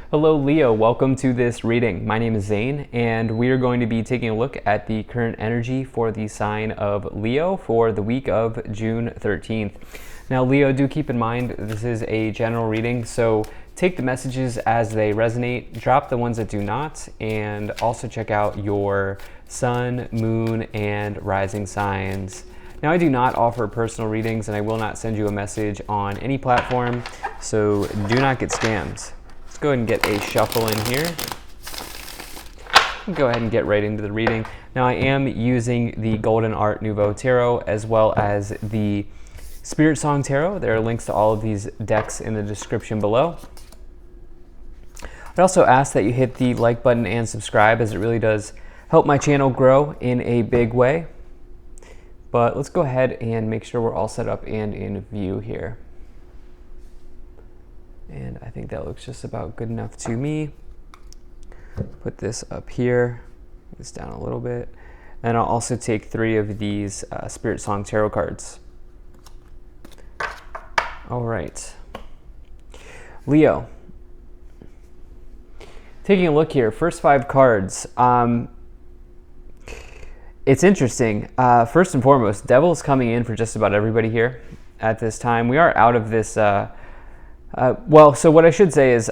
Hello Leo, welcome to this reading. My name is Zane and we are going to be taking a look at the current energy for the sign of Leo for the week of June 13th. Now Leo, do keep in mind this is a general reading, so take the messages as they resonate, drop the ones that do not, and also check out your sun, moon, and rising signs. Now I do not offer personal readings and I will not send you a message on any platform, so do not get scammed. Let's go ahead and get a shuffle in here. Go ahead and get right into the reading. Now I am using the Golden Art Nouveau Tarot as well as the Spirit Song Tarot. There are links to all of these decks in the description below. I'd also ask that you hit the like button and subscribe, as it really does help my channel grow in a big way. But let's go ahead and make sure we're all set up and in view here. And I think that looks just about good enough to me. Put this up here, this down a little bit. And I'll also take 3 of these Spirit Song Tarot cards. All right. Leo. Taking a look here, first 5 cards. It's interesting. First and foremost, Devil's coming in for just about everybody here at this time. We are out of this... so what I should say is,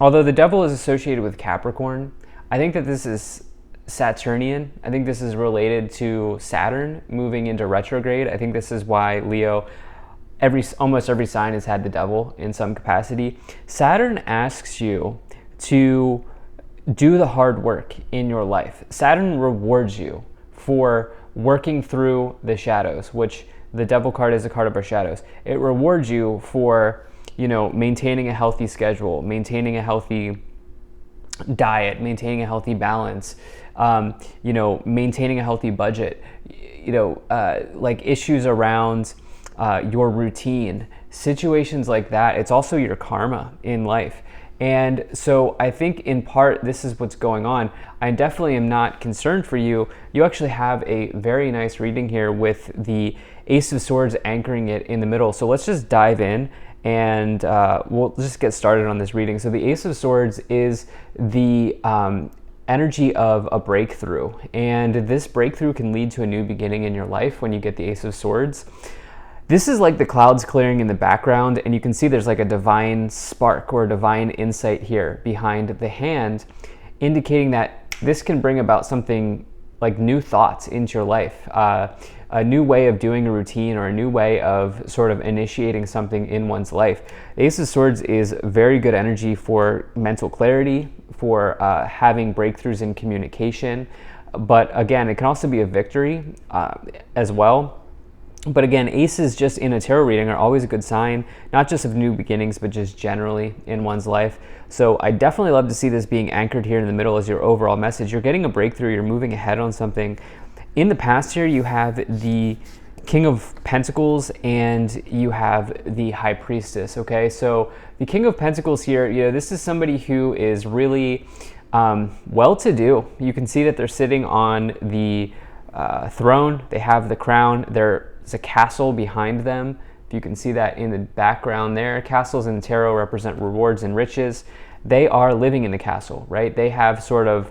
although the Devil is associated with Capricorn, I think that this is Saturnian. I think this is related to Saturn moving into retrograde. I think this is why Leo, almost every sign has had the Devil in some capacity. Saturn asks you to do the hard work in your life. Saturn rewards you for working through the shadows, which the Devil card is a card of our shadows. It rewards you for, maintaining a healthy schedule, maintaining a healthy diet, maintaining a healthy balance, maintaining a healthy budget, like issues around your routine, situations like that. It's also your karma in life. And so I think in part, this is what's going on. I definitely am not concerned for you. You actually have a very nice reading here with the Ace of Swords anchoring it in the middle. So let's just dive in and we'll just get started on this reading. So the Ace of Swords is the energy of a breakthrough. And this breakthrough can lead to a new beginning in your life when you get the Ace of Swords. This is like the clouds clearing in the background, and you can see there's like a divine spark or a divine insight here behind the hand, indicating that this can bring about something like new thoughts into your life, a new way of doing a routine or a new way of sort of initiating something in one's life. The Ace of Swords is very good energy for mental clarity, for having breakthroughs in communication, but again, it can also be a victory as well. But again, aces just in a tarot reading are always a good sign, not just of new beginnings, but just generally in one's life. So I definitely love to see this being anchored here in the middle as your overall message. You're getting a breakthrough, you're moving ahead on something. In the past here, you have the King of Pentacles and you have the High Priestess, okay? So the King of Pentacles here, this is somebody who is really well-to-do. You can see that they're sitting on the throne, they have the crown, there's a castle behind them. If you can see that in the background there, castles in tarot represent rewards and riches. They are living in the castle, right? They have sort of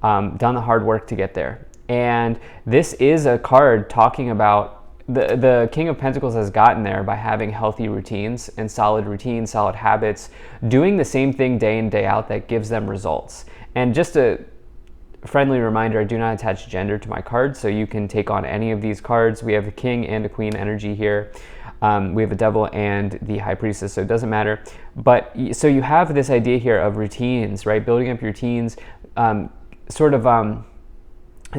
done the hard work to get there. And this is a card talking about the King of Pentacles has gotten there by having healthy routines and solid routines, solid habits, doing the same thing day in, day out that gives them results. And just a friendly reminder, I do not attach gender to my cards, so you can take on any of these cards. We have a King and a Queen energy here. We have a Devil and the High Priestess, so it doesn't matter. But so you have this idea here of routines, right? Building up your routines,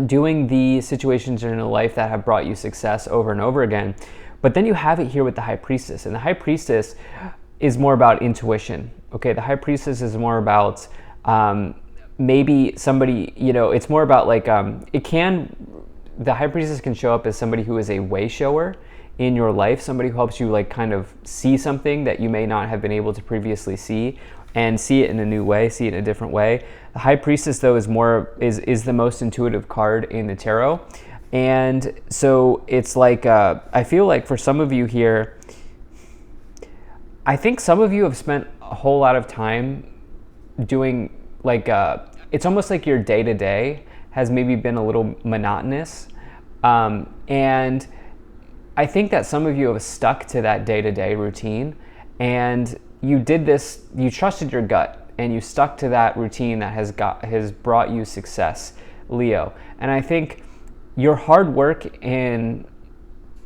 doing the situations in your life that have brought you success over and over again. But then you have it here with the High Priestess, and the High Priestess is more about intuition, okay? The High Priestess is more about maybe somebody, it's more about like, the High Priestess can show up as somebody who is a way shower in your life, somebody who helps you like kind of see something that you may not have been able to previously see and see it in a new way, see it in a different way. The High Priestess though is the most intuitive card in the tarot. And so it's like, I feel like for some of you here, I think some of you have spent a whole lot of time doing like it's almost like your day to day has maybe been a little monotonous, and I think that some of you have stuck to that day to day routine, and you did this. You trusted your gut, and you stuck to that routine that has brought you success, Leo. And I think your hard work in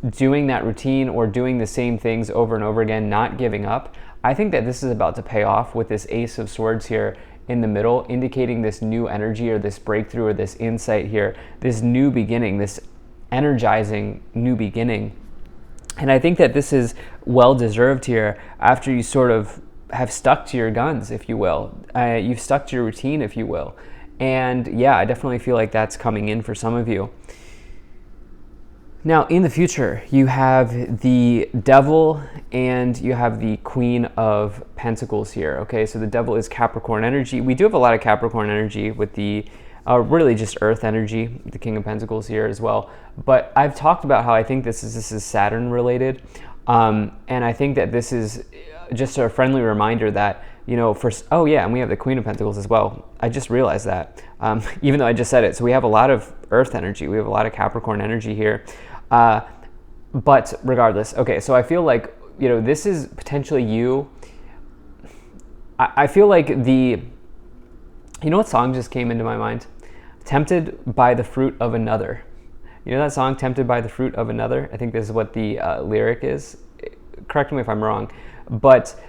doing that routine or doing the same things over and over again, not giving up, I think that this is about to pay off with this Ace of Swords here in the middle, indicating this new energy or this breakthrough or this insight here, this new beginning, this energizing new beginning. And I think that this is well deserved here after you sort of have stuck to your guns, if you will. You've stuck to your routine, if you will. And yeah, I definitely feel like that's coming in for some of you. Now, in the future, you have the Devil and you have the Queen of Pentacles here, okay? So the Devil is Capricorn energy. We do have a lot of Capricorn energy with the really just Earth energy, the King of Pentacles here as well. But I've talked about how I think this is Saturn related. And I think that this is just a friendly reminder that, you know, oh yeah, and we have the Queen of Pentacles as well. I just realized that, even though I just said it. So we have a lot of Earth energy. We have a lot of Capricorn energy here. But regardless, okay, so I feel like, you know, this is potentially you. I feel like you know what song just came into my mind? Tempted by the Fruit of Another. You know that song, Tempted by the Fruit of Another? I think this is what the lyric is. Correct me if I'm wrong. But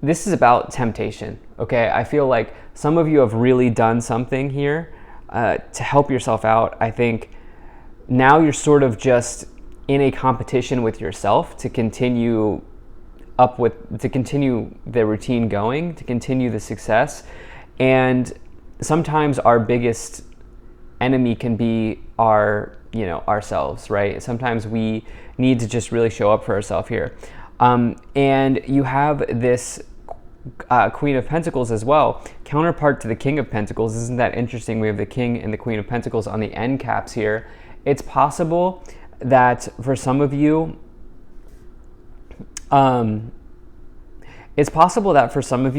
this is about temptation, okay? I feel like some of you have really done something here to help yourself out. I think now you're sort of just in a competition with yourself to continue the routine going, to continue the success. And sometimes our biggest enemy can be ourselves, right? Sometimes we need to just really show up for ourselves here. And you have this Queen of Pentacles as well, counterpart to the King of Pentacles. Isn't that interesting? We have the King and the Queen of Pentacles on the end caps here. It's possible that for some of you,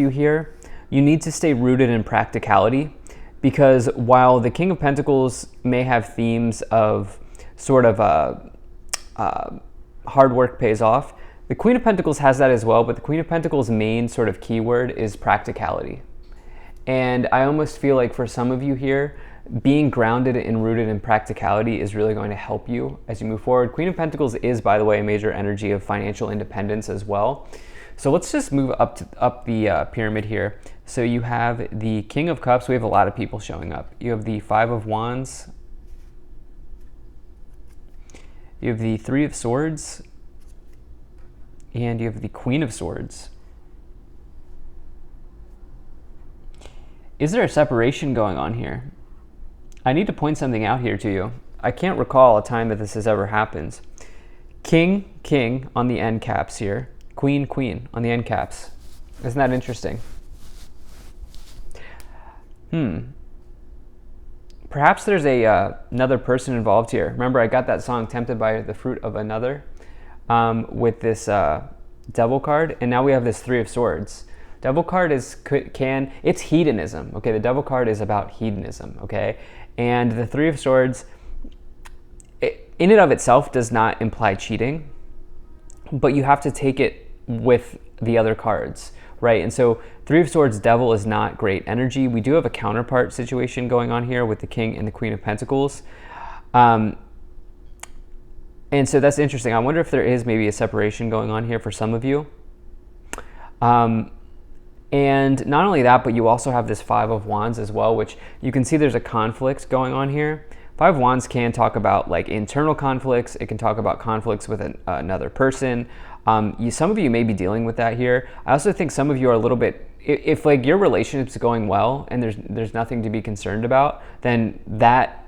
here, you need to stay rooted in practicality, because while the King of Pentacles may have themes of sort of hard work pays off, the Queen of Pentacles has that as well, but the Queen of Pentacles' main sort of keyword is practicality. And I almost feel like for some of you here, being grounded and rooted in practicality is really going to help you as you move forward. Queen of Pentacles is, by the way, a major energy of financial independence as well. So let's just move up the pyramid here. So you have the King of Cups. We have a lot of people showing up. You have the Five of Wands. You have the Three of Swords. And you have the Queen of Swords. Is there a separation going on here? I need to point something out here to you. I can't recall a time that this has ever happened. King, King on the end caps here. Queen, Queen on the end caps. Isn't that interesting? Perhaps there's another person involved here. Remember, I got that song, Tempted by the Fruit of Another, with this Devil card, and now we have this Three of Swords. Devil card it's hedonism, okay? The Devil card is about hedonism, okay? And the Three of Swords, in and of itself, does not imply cheating, but you have to take it with the other cards, right? And so Three of Swords, Devil is not great energy. We do have a counterpart situation going on here with the King and the Queen of Pentacles. And so that's interesting. I wonder if there is maybe a separation going on here for some of you. And not only that, but you also have this Five of Wands as well, which you can see there's a conflict going on here. Five of Wands can talk about like internal conflicts. It can talk about conflicts with another person. Some of you may be dealing with that here. I also think some of you are a little bit, if like your relationship's going well and there's nothing to be concerned about, then that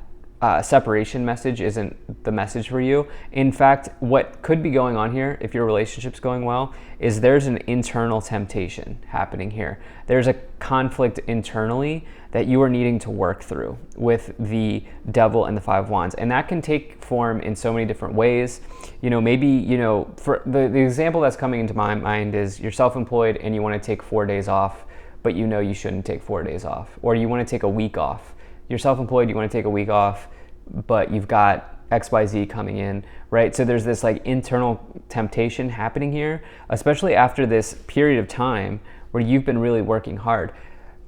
separation message isn't the message for you. In fact, what could be going on here, if your relationship's going well, is there's an internal temptation happening here. There's a conflict internally that you are needing to work through with the Devil and the Five of Wands. And that can take form in so many different ways. You know, maybe, you know, for the example that's coming into my mind is you're self-employed and you want to take 4 days off but you know you shouldn't take 4 days off. Or you want to take a week off. You're self-employed, you want to take a week off, but you've got XYZ coming in, right? So there's this like internal temptation happening here, especially after this period of time where you've been really working hard.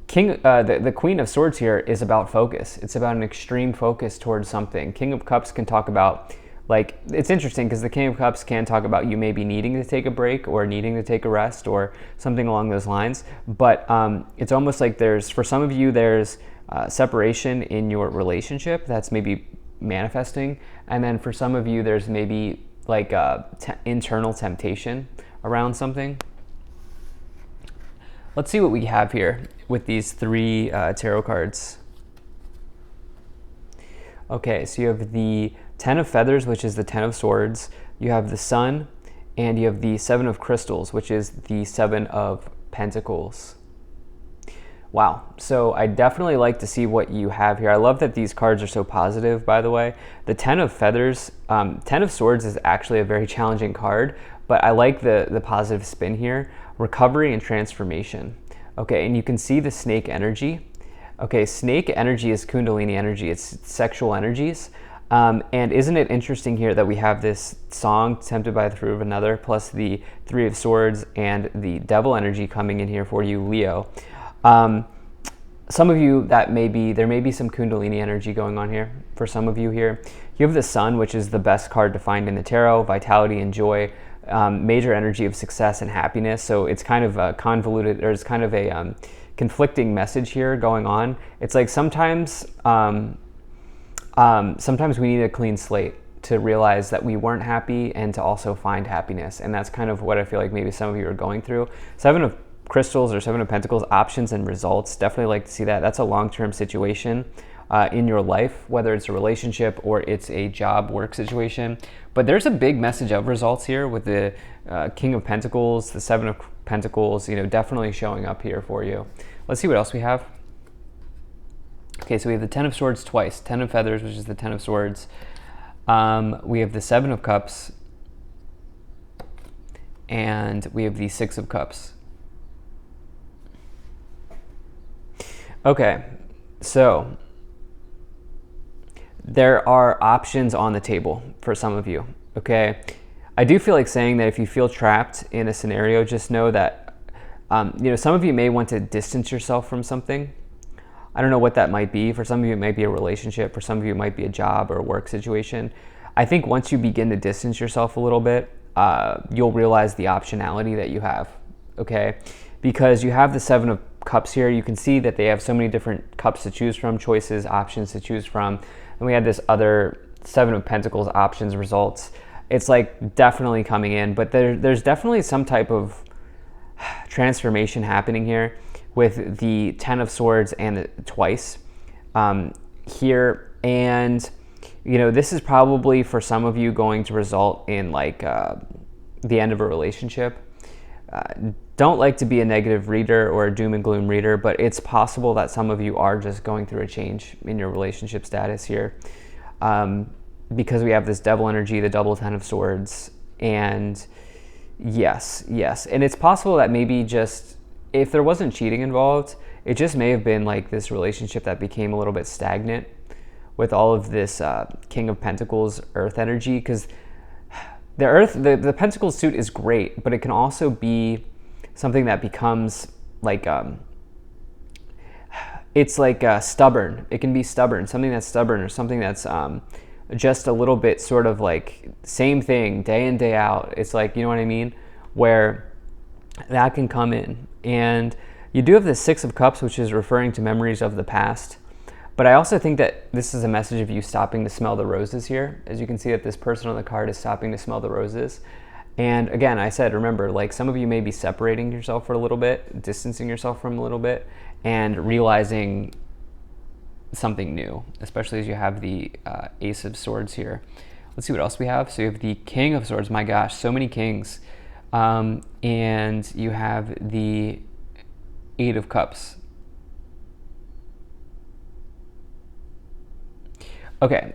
The Queen of Swords here is about focus. It's about an extreme focus towards something. King of Cups can talk about, like, it's interesting because the King of Cups can talk about you maybe needing to take a break or needing to take a rest or something along those lines. But it's almost like for some of you, there's separation in your relationship that's maybe manifesting. And then for some of you, there's maybe like internal temptation around something. Let's see what we have here with these 3 tarot cards. Okay, so you have the 10 of Feathers, which is the 10 of Swords. You have the Sun, and you have the 7 of Crystals, which is the 7 of Pentacles. Wow, so I definitely like to see what you have here. I love that these cards are so positive, by the way. The 10 of Feathers, 10 of Swords is actually a very challenging card, but I like the positive spin here. Recovery and transformation. Okay, and you can see the snake energy. Okay, snake energy is Kundalini energy. It's sexual energies. And isn't it interesting here that we have this song, Tempted by the Fruit of Another, plus the 3 of Swords and the devil energy coming in here for you, Leo. Some of you, there may be some Kundalini energy going on here. For some of you here, you have the Sun, which is the best card to find in the tarot, vitality and joy. Major energy of success and happiness. So it's kind of a convoluted, or it's kind of a conflicting message here going on. It's like sometimes we need a clean slate to realize that we weren't happy and to also find happiness. And that's kind of what I feel like maybe some of you are going through. 7 of Crystals or 7 of Pentacles, options and results. Definitely like to see that. That's a long-term situation in your life, whether it's a relationship or it's a job work situation. But there's a big message of results here with the King of Pentacles, the 7 of Pentacles, definitely showing up here for you. Let's see what else we have. Okay, so we have the 10 of Swords twice, 10 of Feathers, which is the 10 of Swords. We have the 7 of Cups, and we have the 6 of Cups. Okay, so there are options on the table for some of you, okay? I do feel like saying that if you feel trapped in a scenario, just know that, some of you may want to distance yourself from something. I don't know what that might be. For some of you, it might be a relationship. For some of you, it might be a job or a work situation. I think once you begin to distance yourself a little bit, you'll realize the optionality that you have, okay? Because you have the 7 of Cups here. You can see that they have so many different cups to choose from, choices, options to choose from. And we had this other 7 of Pentacles, options, results. It's like definitely coming in, but there's definitely some type of transformation happening here with the 10 of Swords and the twice here. And, this is probably for some of you going to result in like the end of a relationship. Don't like to be a negative reader or a doom and gloom reader, but it's possible that some of you are just going through a change in your relationship status here. Because we have this devil energy, the double 10 of Swords, and yes. And it's possible that maybe just, if there wasn't cheating involved, it just may have been like this relationship that became a little bit stagnant with all of this King of Pentacles, earth energy, because the Pentacles suit is great, but it can also be something that becomes like, it's like stubborn. It can be stubborn, something that's stubborn or something that's just a little bit sort of like same thing day in, day out. It's like, you know what I mean? Where that can come in. And you do have the 6 of Cups, which is referring to memories of the past. But I also think that this is a message of you stopping to smell the roses here. As you can see that this person on the card is stopping to smell the roses. And again, I said, remember, like some of you may be separating yourself for a little bit, distancing yourself from a little bit, and realizing something new, especially as you have the Ace of Swords here. Let's see what else we have. So you have the King of Swords. My gosh, so many kings. And you have the 8 of Cups. Okay,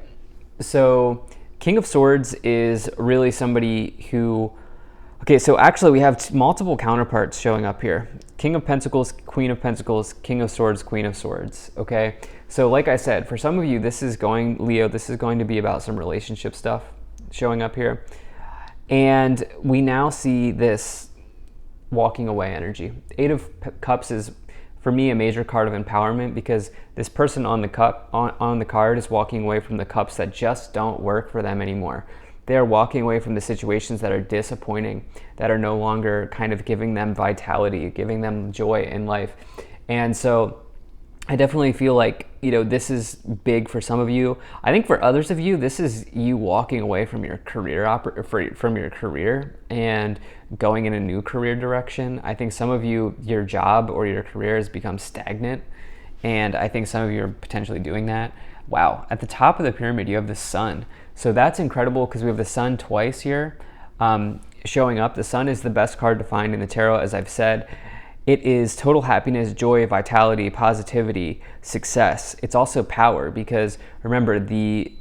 so King of Swords is really somebody who, Okay, so actually we have multiple counterparts showing up here. King of Pentacles, Queen of Pentacles, King of Swords, Queen of Swords, okay? So like I said, for some of you, Leo, this is going to be about some relationship stuff showing up here. And we now see this walking away energy. Eight of Cups is, for me, a major card of empowerment, because this person on the card is walking away from the cups that just don't work for them anymore. They are walking away from the situations that are disappointing, that are no longer kind of giving them vitality, giving them joy in life. And so I definitely feel like, this is big for some of you. I think for others of you, this is you walking away from your career and going in a new career direction. I think some of you, your job or your career has become stagnant, and I think some of you are potentially doing that. Wow, at the top of the pyramid, you have the Sun. So that's incredible, because we have the Sun twice here showing up. The Sun is the best card to find in the tarot, as I've said. It is total happiness, joy, vitality, positivity, success. It's also power, because remember, the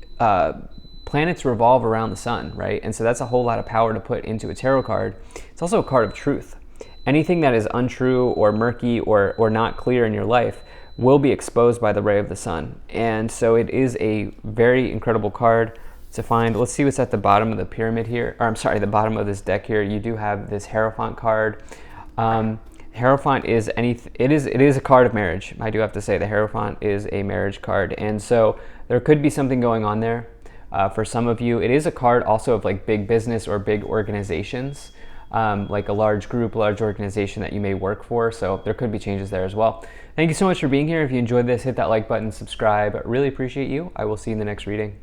planets revolve around the Sun, right? And so that's a whole lot of power to put into a tarot card. It's also a card of truth. Anything that is untrue or murky or not clear in your life will be exposed by the ray of the Sun. And so it is a very incredible card to find. Let's see what's at the bottom of the pyramid here, or I'm sorry, the bottom of this deck here. You do have this Hierophant card. Hierophant is it is a card of marriage. I do have to say the Hierophant is a marriage card, and so there could be something going on there for some of you. It is a card also of like big business or big organizations, like a large group, large organization that you may work for. So there could be changes there as well. Thank you so much for being here. If you enjoyed this, hit that like button, subscribe. I really appreciate you. I will see you in the next reading.